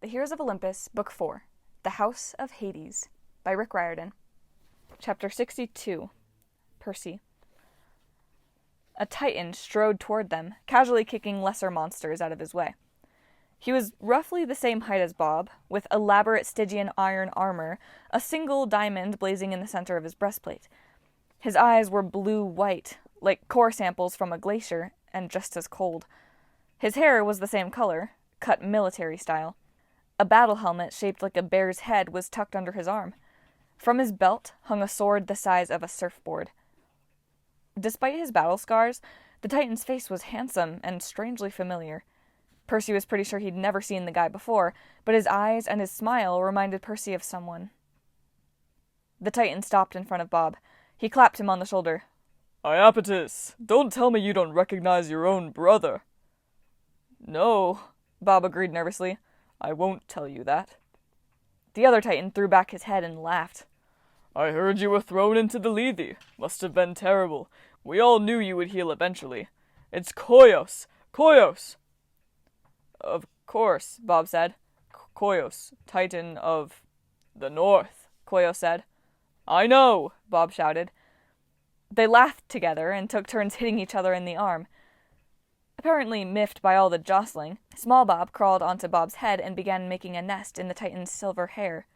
The Heroes of Olympus, Book 4, The House of Hades, by Rick Riordan. Chapter 62, Percy. A Titan strode toward them, casually kicking lesser monsters out of his way. He was roughly the same height as Bob, with elaborate Stygian iron armor, a single diamond blazing in the center of his breastplate. His eyes were blue-white, like core samples from a glacier, and just as cold. His hair was the same color, cut military style. A battle helmet shaped like a bear's head was tucked under his arm. From his belt hung a sword the size of a surfboard. Despite his battle scars, the Titan's face was handsome and strangely familiar. Percy was pretty sure he'd never seen the guy before, but his eyes and his smile reminded Percy of someone. The Titan stopped in front of Bob. He clapped him on the shoulder. "Iapetus, don't tell me you don't recognize your own brother." "No," Bob agreed nervously. "I won't tell you that." The other Titan threw back his head and laughed. "I heard you were thrown into the Lethe. Must have been terrible. We all knew you would heal eventually. It's Koios! Koios!" "Of course," Bob said. Koios, Titan of the North," Koios said. "I know," Bob shouted. They laughed together and took turns hitting each other in the arm. Apparently miffed by all the jostling, Small Bob crawled onto Bob's head and began making a nest in the Titan's silver hair.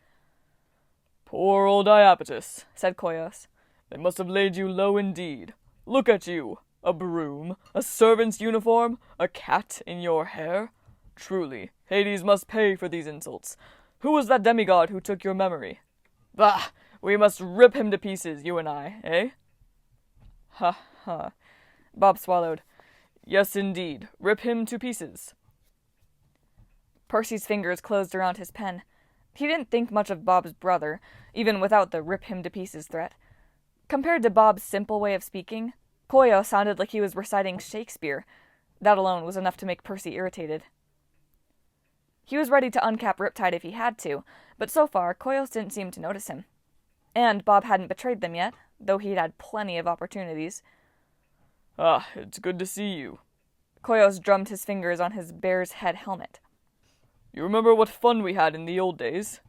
"Poor old Iapetus," said Koios. "They must have laid you low indeed. Look at you! A broom, a servant's uniform, a cat in your hair. Truly, Hades must pay for these insults. Who was that demigod who took your memory? Bah! We must rip him to pieces, you and I, eh?" "Ha ha," Bob swallowed. "Yes, indeed. Rip him to pieces." Percy's fingers closed around his pen. He didn't think much of Bob's brother, even without the rip-him-to-pieces threat. Compared to Bob's simple way of speaking, Koios sounded like he was reciting Shakespeare. That alone was enough to make Percy irritated. He was ready to uncap Riptide if he had to, but so far Koios didn't seem to notice him. And Bob hadn't betrayed them yet, though he'd had plenty of opportunities. "Ah, it's good to see you." Koios drummed his fingers on his bear's head helmet. "You remember what fun we had in the old days?"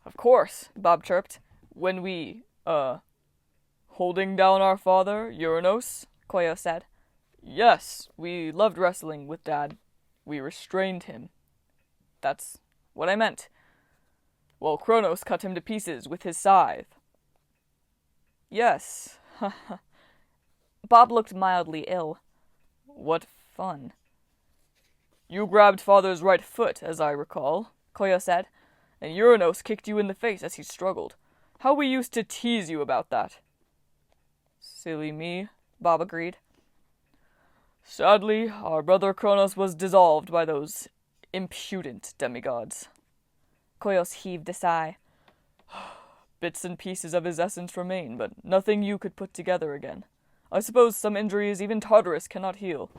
"Of course," Bob chirped. "When we, holding down our father, Uranos?" Koios said. "Yes, we loved wrestling with Dad. We restrained him." "That's what I meant." "Well, Kronos cut him to pieces with his scythe." "Yes, ha ha." Bob looked mildly ill. "What fun." "You grabbed Father's right foot, as I recall," Koios said, "and Uranos kicked you in the face as he struggled. How we used to tease you about that." "Silly me," Bob agreed. "Sadly, our brother Kronos was dissolved by those impudent demigods." Koios heaved a sigh. "Bits and pieces of his essence remain, but nothing you could put together again. I suppose some injuries even Tartarus cannot heal."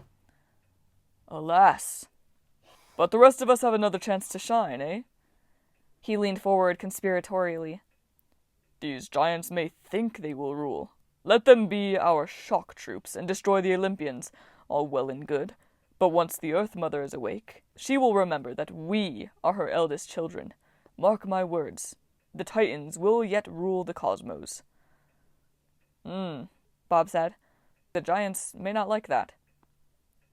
"Alas! But the rest of us have another chance to shine, eh?" He leaned forward conspiratorially. "These giants may think they will rule. Let them be our shock troops and destroy the Olympians, all well and good. But once the Earth Mother is awake, she will remember that we are her eldest children. Mark my words, the Titans will yet rule the cosmos." Bob said. "The giants may not like that."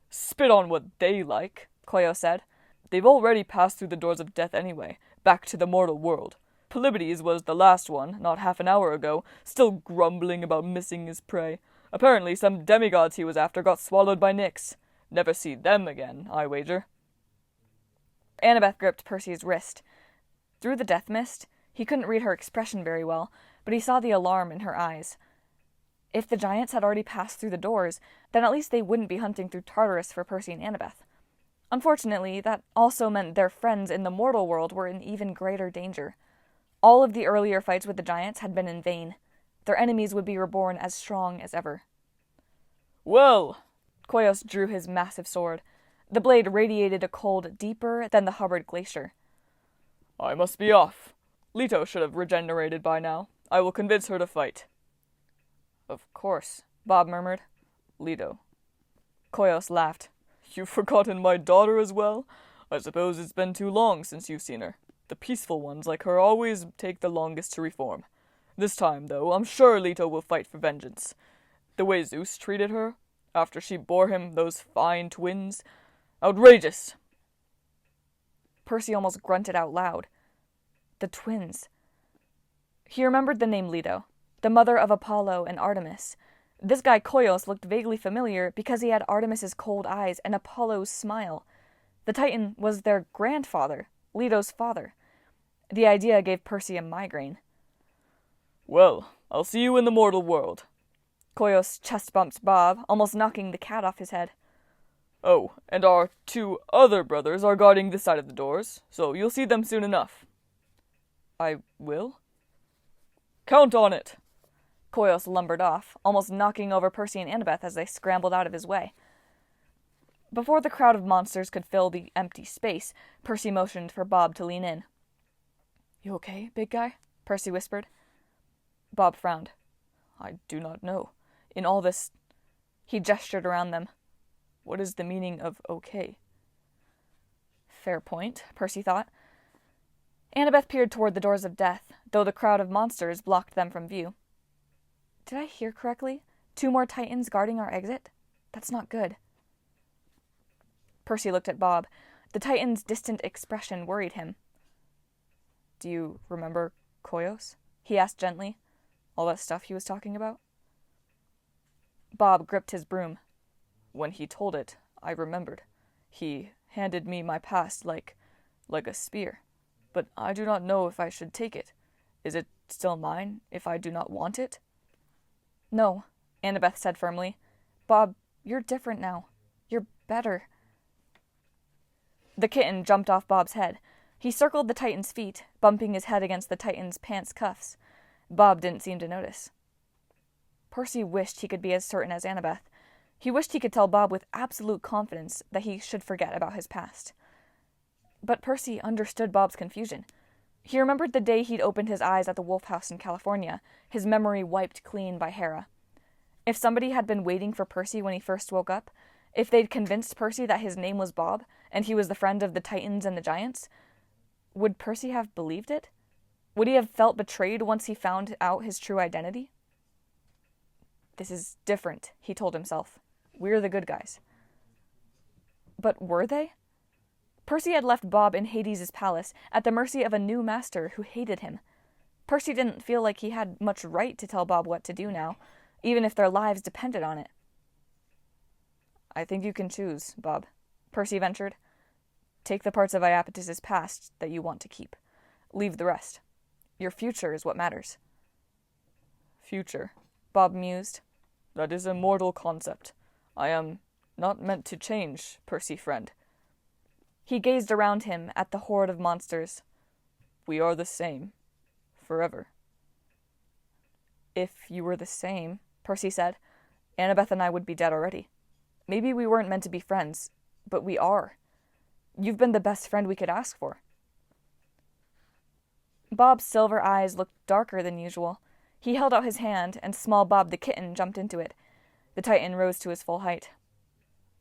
"Spit on what they like," Koios said. "They've already passed through the doors of death anyway, back to the mortal world. Polybides was the last one, not half an hour ago, still grumbling about missing his prey. Apparently some demigods he was after got swallowed by Nyx. Never see them again, I wager." Annabeth gripped Percy's wrist. Through the death mist, he couldn't read her expression very well, but he saw the alarm in her eyes. If the giants had already passed through the doors, then at least they wouldn't be hunting through Tartarus for Percy and Annabeth. Unfortunately, that also meant their friends in the mortal world were in even greater danger. All of the earlier fights with the giants had been in vain. Their enemies would be reborn as strong as ever. "Well," Koios drew his massive sword. The blade radiated a cold deeper than the Hubbard Glacier. "I must be off. Leto should have regenerated by now. I will convince her to fight." "Of course," Bob murmured. "Leto." Koios laughed. "You've forgotten my daughter as well? I suppose it's been too long since you've seen her. The peaceful ones like her always take the longest to reform. This time, though, I'm sure Leto will fight for vengeance. The way Zeus treated her, after she bore him those fine twins, outrageous!" Percy almost grunted out loud. The twins. He remembered the name Leto, the mother of Apollo and Artemis. This guy Koios looked vaguely familiar because he had Artemis's cold eyes and Apollo's smile. The Titan was their grandfather, Leto's father. The idea gave Percy a migraine. "Well, I'll see you in the mortal world." Koios chest bumped Bob, almost knocking the cat off his head. "Oh, and our 2 other brothers are guarding this side of the doors, so you'll see them soon enough." "I will?" "Count on it." Koios lumbered off, almost knocking over Percy and Annabeth as they scrambled out of his way. Before the crowd of monsters could fill the empty space, Percy motioned for Bob to lean in. "You okay, big guy?" Percy whispered. Bob frowned. "I do not know. In all this—" He gestured around them. "What is the meaning of okay?" Fair point, Percy thought. Annabeth peered toward the doors of death, though the crowd of monsters blocked them from view. Did I hear correctly? 2 more Titans guarding our exit? That's not good. Percy looked at Bob. The Titan's distant expression worried him. "Do you remember Koios?" he asked gently. "All that stuff he was talking about?" Bob gripped his broom. "When he told it, I remembered. He handed me my past like a spear. But I do not know if I should take it. Is it still mine if I do not want it?" "No," Annabeth said firmly. "Bob, you're different now. You're better." The kitten jumped off Bob's head. He circled the Titan's feet, bumping his head against the Titan's pants cuffs. Bob didn't seem to notice. Percy wished he could be as certain as Annabeth. He wished he could tell Bob with absolute confidence that he should forget about his past. But Percy understood Bob's confusion. He remembered the day he'd opened his eyes at the Wolf House in California, his memory wiped clean by Hera. If somebody had been waiting for Percy when he first woke up, if they'd convinced Percy that his name was Bob, and he was the friend of the Titans and the Giants, would Percy have believed it? Would he have felt betrayed once he found out his true identity? "This is different," he told himself. "We're the good guys." But were they? Percy had left Bob in Hades' palace at the mercy of a new master who hated him. Percy didn't feel like he had much right to tell Bob what to do now, even if their lives depended on it. "I think you can choose, Bob," Percy ventured. "Take the parts of Iapetus's past that you want to keep. Leave the rest. Your future is what matters." "Future," Bob mused. "That is a mortal concept. I am not meant to change, Percy friend." He gazed around him at the horde of monsters. "We are the same. Forever." "If you were the same," Percy said, "Annabeth and I would be dead already. Maybe we weren't meant to be friends, but we are. You've been the best friend we could ask for." Bob's silver eyes looked darker than usual. He held out his hand, and small Bob the kitten jumped into it. The Titan rose to his full height.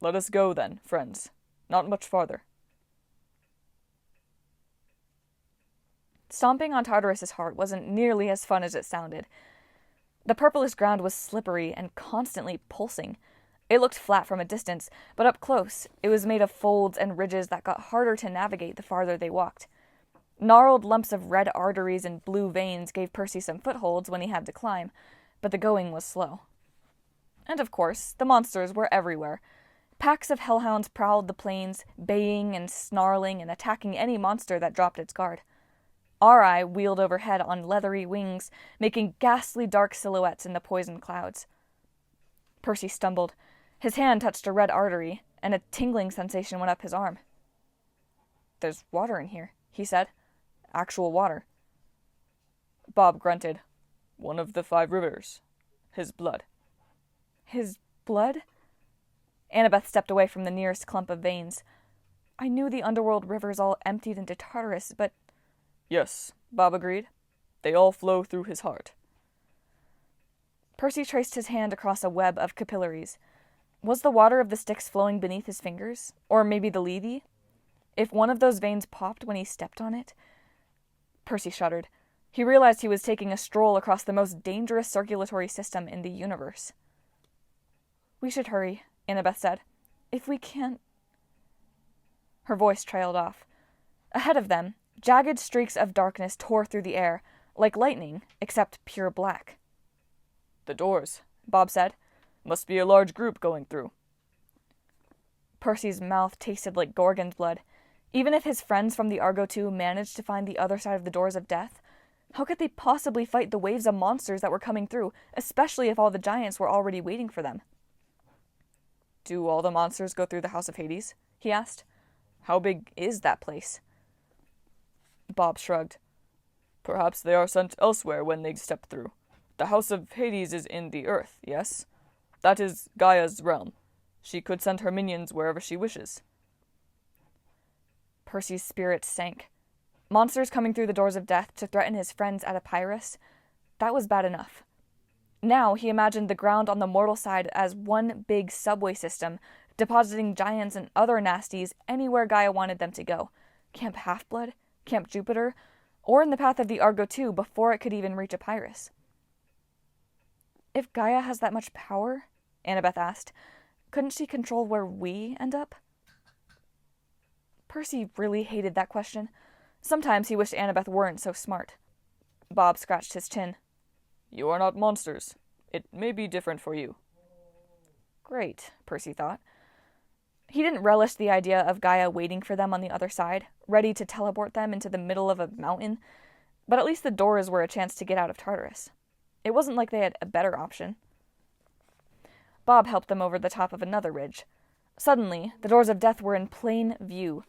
"Let us go, then, friends. Not much farther." Stomping on Tartarus's heart wasn't nearly as fun as it sounded. The purplish ground was slippery and constantly pulsing. It looked flat from a distance, but up close, it was made of folds and ridges that got harder to navigate the farther they walked. Gnarled lumps of red arteries and blue veins gave Percy some footholds when he had to climb, but the going was slow. And of course, the monsters were everywhere. Packs of hellhounds prowled the plains, baying and snarling and attacking any monster that dropped its guard. Eye wheeled overhead on leathery wings, making ghastly dark silhouettes in the poison clouds. Percy stumbled. His hand touched a red artery, and a tingling sensation went up his arm. "There's water in here," he said. "Actual water." Bob grunted. "One of the 5 rivers. His blood." "His blood?" Annabeth stepped away from the nearest clump of veins. "I knew the underworld rivers all emptied into Tartarus, but—" "Yes," Bob agreed. "They all flow through his heart." Percy traced his hand across a web of capillaries. Was the water of the Styx flowing beneath his fingers? Or maybe the Levy? If one of those veins popped when he stepped on it... Percy shuddered. He realized he was taking a stroll across the most dangerous circulatory system in the universe. "We should hurry," Annabeth said. "If we can't..." Her voice trailed off. Ahead of them, jagged streaks of darkness tore through the air, like lightning, except pure black. "The doors," Bob said. "Must be a large group going through." Percy's mouth tasted like Gorgon's blood. Even if his friends from the Argo II managed to find the other side of the doors of death, how could they possibly fight the waves of monsters that were coming through, especially if all the giants were already waiting for them? "Do all the monsters go through the House of Hades?" he asked. "How big is that place?" Bob shrugged. "Perhaps they are sent elsewhere when they step through. The House of Hades is in the earth, yes? That is Gaia's realm. She could send her minions wherever she wishes." Percy's spirit sank. Monsters coming through the doors of death to threaten his friends at Epirus, that was bad enough. Now he imagined the ground on the mortal side as one big subway system, depositing giants and other nasties anywhere Gaia wanted them to go. Camp Half-Blood, Camp Jupiter, or in the path of the Argo II before it could even reach Epirus. "If Gaia has that much power," Annabeth asked, "couldn't she control where we end up?" Percy really hated that question. Sometimes he wished Annabeth weren't so smart. Bob scratched his chin. "You are not monsters. It may be different for you." Great, Percy thought. He didn't relish the idea of Gaia waiting for them on the other side, ready to teleport them into the middle of a mountain, but at least the doors were a chance to get out of Tartarus. It wasn't like they had a better option. Bob helped them over the top of another ridge. Suddenly, the doors of death were in plain view.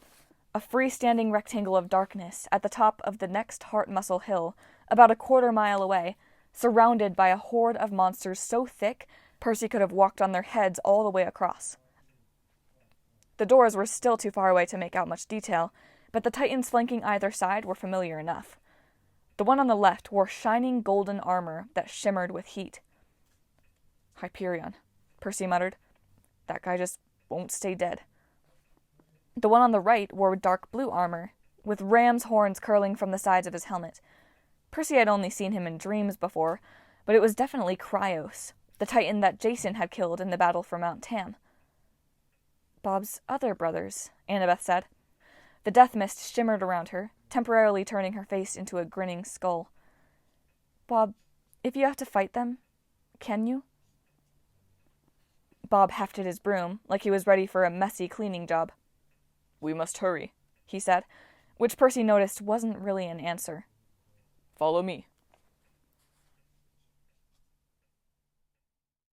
A freestanding rectangle of darkness at the top of the next Heart Muscle Hill, about a quarter-mile away, surrounded by a horde of monsters so thick Percy could have walked on their heads all the way across. The doors were still too far away to make out much detail, but the titans flanking either side were familiar enough. The one on the left wore shining golden armor that shimmered with heat. "Hyperion," Percy muttered. "That guy just won't stay dead." The one on the right wore dark blue armor, with ram's horns curling from the sides of his helmet. Percy had only seen him in dreams before, but it was definitely Cryos, the titan that Jason had killed in the battle for Mount Tam. "Bob's other brothers," Annabeth said. The death mist shimmered around her, temporarily turning her face into a grinning skull. "Bob, if you have to fight them, can you?" Bob hefted his broom, like he was ready for a messy cleaning job. "We must hurry," he said, which Percy noticed wasn't really an answer. "Follow me."